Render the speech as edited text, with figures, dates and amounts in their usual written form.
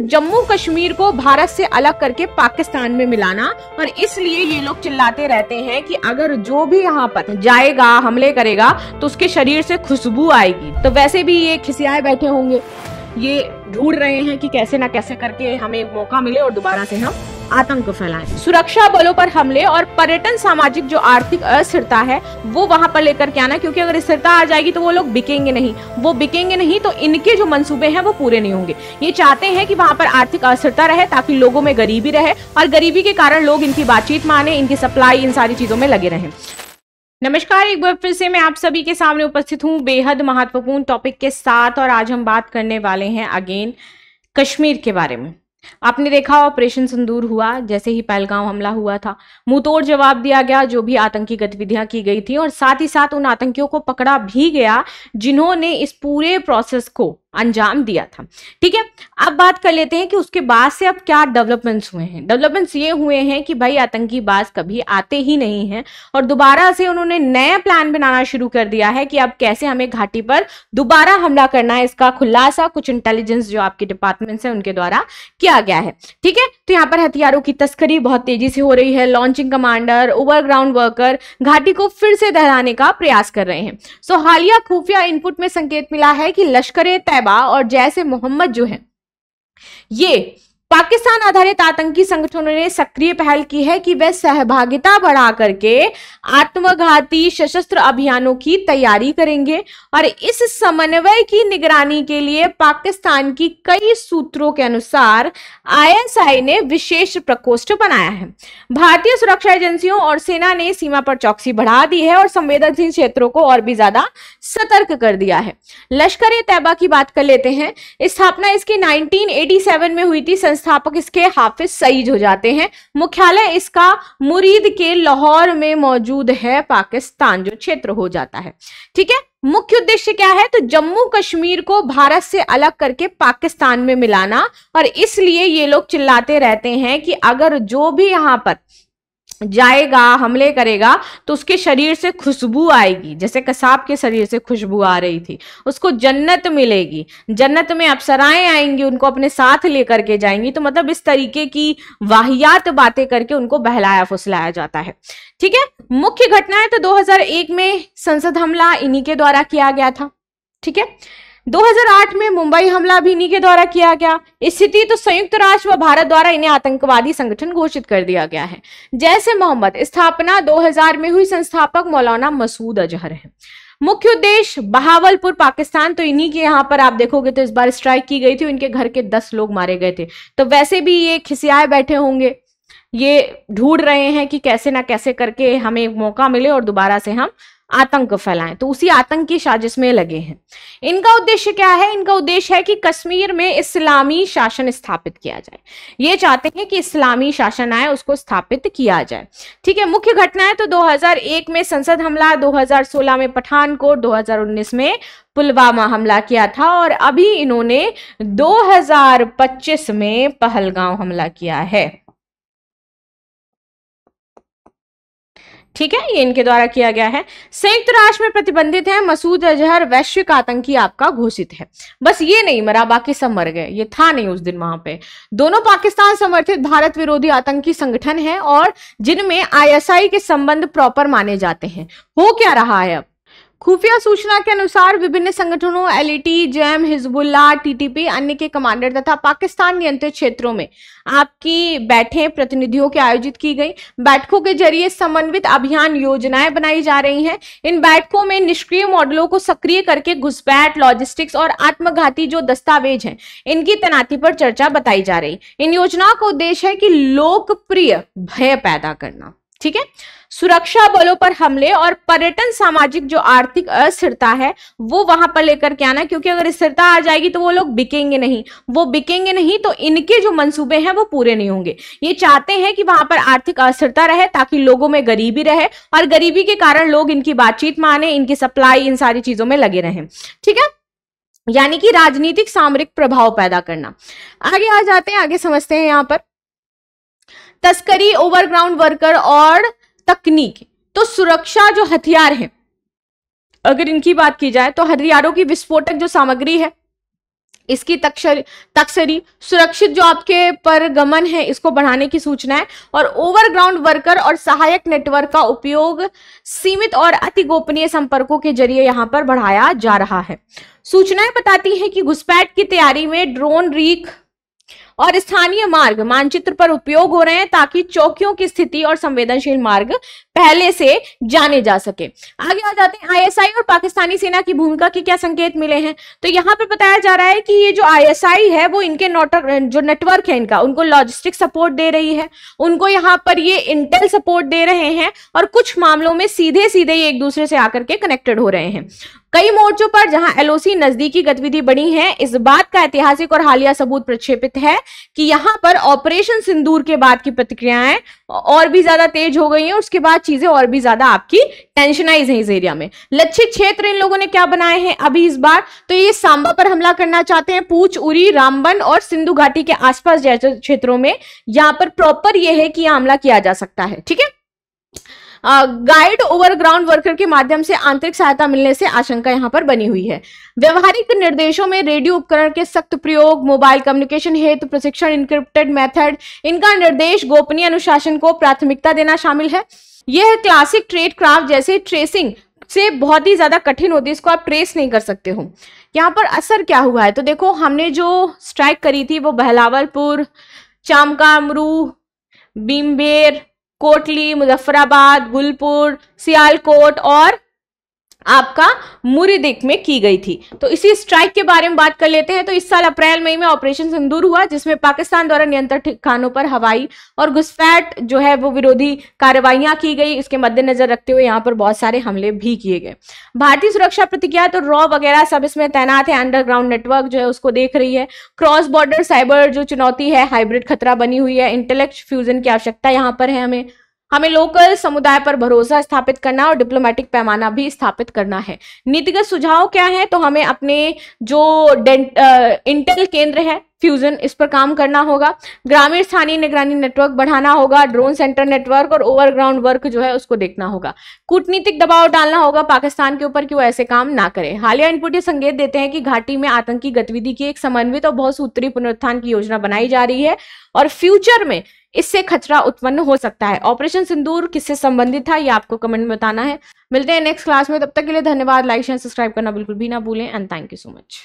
जम्मू कश्मीर को भारत से अलग करके पाकिस्तान में मिलाना, और इसलिए ये लोग चिल्लाते रहते हैं कि अगर जो भी यहाँ पर जाएगा, हमले करेगा, तो उसके शरीर से खुशबू आएगी। तो वैसे भी ये खिसियाए बैठे होंगे, ये ढूंढ रहे हैं कि कैसे ना कैसे करके हमें एक मौका मिले और दोबारा से हम आतंक फैलाएं। सुरक्षा बलों पर हमले और पर्यटन, सामाजिक जो आर्थिक अस्थिरता है वो वहां पर लेकर के आना, क्योंकि अगर स्थिरता आ जाएगी तो वो लोग बिकेंगे नहीं, वो बिकेंगे नहीं तो इनके जो मंसूबे हैं वो पूरे नहीं होंगे। ये चाहते हैं कि वहां पर आर्थिक अस्थिरता रहे ताकि लोगों में गरीबी रहे, और गरीबी के कारण लोग इनकी बातचीत माने, इनकी सप्लाई, इन सारी चीजों में लगे रहें। नमस्कार, एक बार फिर से मैं आप सभी के सामने उपस्थित हूँ बेहद महत्वपूर्ण टॉपिक के साथ, और आज हम बात करने वाले हैं अगेन कश्मीर के बारे में। आपने देखा ऑपरेशन सिंदूर हुआ, जैसे ही पहलगाम हमला हुआ था, मुंहतोड़ जवाब दिया गया जो भी आतंकी गतिविधियां की गई थी, और साथ ही साथ उन आतंकियों को पकड़ा भी गया जिन्होंने इस पूरे प्रोसेस को अंजाम दिया था। ठीक है, अब बात कर लेते हैं कि उसके बाद से अब क्या डेवलपमेंट्स हुए हैं। डेवलपमेंट्स ये हुए हैं कि भाई आतंकी बाज कभी आते ही नहीं हैं, और दोबारा से उन्होंने नया प्लान बनाना शुरू कर दिया है कि अब कैसे हमें घाटी पर दोबारा हमला करना है। इसका खुलासा कुछ इंटेलिजेंस जो आपके डिपार्टमेंट्स हैं उनके द्वारा किया गया है। ठीक है, तो यहाँ पर हथियारों की तस्करी बहुत तेजी से हो रही है। लॉन्चिंग कमांडर, ओवरग्राउंड वर्कर घाटी को फिर से दहराने का प्रयास कर रहे हैं। सो हालिया खुफिया इनपुट में संकेत मिला है कि लश्कर-ए-तैयबा और जैश ए मोहम्मद जो है, ये पाकिस्तान आधारित आतंकी संगठनों ने सक्रिय पहल की है कि वे सहभागिता बढ़ा करके आत्मघाती सशस्त्र अभियानों की तैयारी करेंगे, और इस समन्वय की निगरानी के लिए पाकिस्तान की कई सूत्रों के अनुसार आईएसआई ने विशेष प्रकोष्ठ बनाया है। भारतीय सुरक्षा एजेंसियों और सेना ने सीमा पर चौकसी बढ़ा दी है और संवेदनशील क्षेत्रों को और भी ज्यादा सतर्क कर दिया है। लश्कर-ए-तैयबा की बात कर लेते हैं। स्थापना इसकी 1987 में हुई थी। संस्थापक इसके हाफिज सईद हो जाते हैं। मुख्यालय इसका मुरीद के लाहौर में मौजूद है, पाकिस्तान जो क्षेत्र हो जाता है। ठीक है, मुख्य उद्देश्य क्या है? तो जम्मू कश्मीर को भारत से अलग करके पाकिस्तान में मिलाना, और इसलिए ये लोग चिल्लाते रहते हैं कि अगर जो भी यहां पर जाएगा, हमले करेगा, तो उसके शरीर से खुशबू आएगी, जैसे कसाब के शरीर से खुशबू आ रही थी, उसको जन्नत मिलेगी, जन्नत में अप्सराएं आएंगी, उनको अपने साथ लेकर के जाएंगी। तो मतलब इस तरीके की वाहियात बातें करके उनको बहलाया फुसलाया जाता है। ठीक है, मुख्य घटनाएं तो 2001 में संसद हमला इन्हीं के द्वारा किया गया था। ठीक है, 2008 में मुंबई हमला भी इन्हीं के द्वारा किया गया। स्थिति तो संयुक्त राष्ट्र व भारत द्वारा इन्हें आतंकवादी संगठन घोषित कर दिया गया है। जैश ए मोहम्मद स्थापना 2000 में हुई, संस्थापक मौलाना मसूद अजहर है। मुख्य उद्देश्य बहावलपुर पाकिस्तान, तो इन्हीं के यहाँ पर आप देखोगे तो इस बार स्ट्राइक की गई थी, इनके घर के 10 लोग मारे गए थे। तो वैसे भी ये खिसियाए बैठे होंगे, ये ढूंढ रहे हैं कि कैसे ना कैसे करके हमें एक मौका मिले और दोबारा से हम आतंक फैलाएं, तो उसी आतंक की साजिश में लगे हैं। इनका उद्देश्य क्या है? इनका उद्देश्य है कि कश्मीर में इस्लामी शासन स्थापित किया जाए। ये चाहते हैं कि इस्लामी शासन आए, उसको स्थापित किया जाए। ठीक है, मुख्य घटनाएं तो 2001 में संसद हमला, 2016 में पठानकोट, 2019 में पुलवामा हमला किया था, और अभी इन्होंने 2025 में पहलगाम हमला किया है। ठीक है, ये इनके द्वारा किया गया है। संयुक्त राष्ट्र में प्रतिबंधित है। मसूद अजहर वैश्विक आतंकी आपका घोषित है। बस ये नहीं मरा, बाकी सब मर गए। ये था नहीं उस दिन वहां पे। दोनों पाकिस्तान समर्थित भारत विरोधी आतंकी संगठन हैं, और जिनमें आईएसआई के संबंध प्रॉपर माने जाते हैं। हो क्या रहा है अब? खुफिया सूचना के अनुसार विभिन्न संगठनों एलईटी, जैम, हिजबुल्लाह, टीटीपी, अन्य के कमांडर तथा पाकिस्तान नियंत्रित क्षेत्रों में आपकी बैठकें प्रतिनिधियों के आयोजित की गई। बैठकों के जरिए समन्वित अभियान योजनाएं बनाई जा रही हैं। इन बैठकों में निष्क्रिय मॉडलों को सक्रिय करके घुसपैठ, लॉजिस्टिक्स और आत्मघाती जो दस्तावेज हैं, इनकी तैनाती पर चर्चा बताई जा रही। इन योजनाओं का उद्देश्य है कि लोकप्रिय भय पैदा करना। ठीक है, सुरक्षा बलों पर हमले और पर्यटन, सामाजिक जो आर्थिक अस्थिरता है वो वहां पर लेकर के आना, क्योंकि अगर स्थिरता आ जाएगी तो वो लोग बिकेंगे नहीं, वो बिकेंगे नहीं तो इनके जो मंसूबे हैं वो पूरे नहीं होंगे। ये चाहते हैं कि वहां पर आर्थिक अस्थिरता रहे ताकि लोगों में गरीबी रहे, और गरीबी के कारण लोग इनकी बातचीत माने, इनकी सप्लाई, इन सारी चीजों में लगे रहें। ठीक है, यानी कि राजनीतिक सामरिक प्रभाव पैदा करना। आगे आ जाते हैं, आगे समझते हैं। यहां पर तस्करी, ओवरग्राउंड वर्कर और तकनीक। तो सुरक्षा जो हथियार है, अगर इनकी बात की जाए तो हथियारों की विस्फोटक जो सामग्री है, इसकी तकसरी सुरक्षित जो आपके परगमन है इसको बढ़ाने की सूचना है, और ओवरग्राउंड वर्कर और सहायक नेटवर्क का उपयोग सीमित और अति गोपनीय संपर्कों के जरिए यहां पर बढ़ाया जा रहा है। सूचनाएं बताती हैं कि घुसपैठ की तैयारी में ड्रोन रीख और स्थानीय मार्ग मानचित्र पर उपयोग हो रहे हैं ताकि चौकियों की स्थिति और संवेदनशील मार्ग पहले से जाने जा सके। आगे आ जाते हैं, आईएसआई और पाकिस्तानी सेना की भूमिका के क्या संकेत मिले हैं। तो यहाँ पर बताया जा रहा है कि ये जो आईएसआई है वो इनके जो नेटवर्क है इनका, उनको लॉजिस्टिक सपोर्ट दे रही है, उनको यहाँ पर ये इंटेल सपोर्ट दे रहे हैं, और कुछ मामलों में सीधे सीधे ये एक दूसरे से आकर के कनेक्टेड हो रहे हैं। कई मोर्चों पर जहां एलओसी नजदीकी गतिविधि बढ़ी है, इस बात का ऐतिहासिक और हालिया सबूत प्रक्षेपित है कि यहां पर ऑपरेशन सिंदूर के बाद की प्रतिक्रियाएं और भी ज्यादा तेज हो गई हैं, उसके बाद चीजें और भी ज्यादा आपकी टेंशनाइज हैं इस एरिया में। लक्षित क्षेत्र इन लोगों ने क्या बनाए हैं अभी इस बार, तो ये सांबा पर हमला करना चाहते हैं, पूंछ, उरी, रामबन और सिंधु घाटी के आसपास जैसे क्षेत्रों में यहां पर प्रॉपर ये है कि यह हमला किया जा सकता है। ठीक है, गाइड ओवरग्राउंड वर्कर के माध्यम से आंतरिक सहायता मिलने से आशंका यहां पर बनी हुई है। व्यवहारिक निर्देशों में रेडियो उपकरण के सख्त प्रयोग, मोबाइल कम्युनिकेशन हेतु प्रशिक्षण, इनक्रिप्टेड मेथड, इनका निर्देश, गोपनीय अनुशासन को प्राथमिकता देना शामिल है। यह क्लासिक ट्रेड क्राफ्ट जैसे ट्रेसिंग से बहुत ही ज्यादा कठिन होती है, इसको आप ट्रेस नहीं कर सकते हो। यहाँ पर असर क्या हुआ है, तो देखो हमने जो स्ट्राइक करी थी वो बहलावलपुर, चामकामरू, बीमबेर, कोटली, मुजफ्फराबाद, गुलपुर, सियालकोट और आपका मुरीदिक में की गई थी। तो इसी स्ट्राइक के बारे में बात कर लेते हैं। तो इस साल अप्रैल मई में ऑपरेशन सिंदूर हुआ, जिसमें पाकिस्तान द्वारा नियंत्रित ठिकानों पर हवाई और घुसपैठ जो है वो विरोधी कार्रवाइयां की गई। इसके मद्देनजर रखते हुए यहाँ पर बहुत सारे हमले भी किए गए। भारतीय सुरक्षा प्रतिक्रिया तो रॉ वगैरह सब इसमें तैनात है, अंडरग्राउंड नेटवर्क जो है उसको देख रही है, क्रॉस बॉर्डर साइबर जो चुनौती है, हाइब्रिड खतरा बनी हुई है, इंटेलेक्ट फ्यूजन की आवश्यकता यहाँ पर है। हमें लोकल समुदाय पर भरोसा स्थापित करना और डिप्लोमेटिक पैमाना भी स्थापित करना है। नीतिगत सुझाव क्या है, तो हमें अपने जो इंटेल केंद्र है फ्यूजन, इस पर काम करना होगा, ग्रामीण स्थानीय निगरानी नेटवर्क बढ़ाना होगा, ड्रोन सेंटर नेटवर्क और ओवरग्राउंड वर्क जो है उसको देखना होगा, कूटनीतिक दबाव डालना होगा पाकिस्तान के ऊपर कि वो ऐसे काम ना करे। हालिया इनपुट ये संकेत देते हैं कि घाटी में आतंकी गतिविधि की एक समन्वित और बहुसूत्री पुनरुत्थान की योजना बनाई जा रही है और फ्यूचर में इससे खतरा उत्पन्न हो सकता है। ऑपरेशन सिंदूर किससे संबंधित था ये आपको कमेंट में बताना है। मिलते हैं नेक्स्ट क्लास में, तब तक के लिए धन्यवाद। लाइक शेयर सब्सक्राइब करना बिल्कुल भी ना भूलें and thank you so much.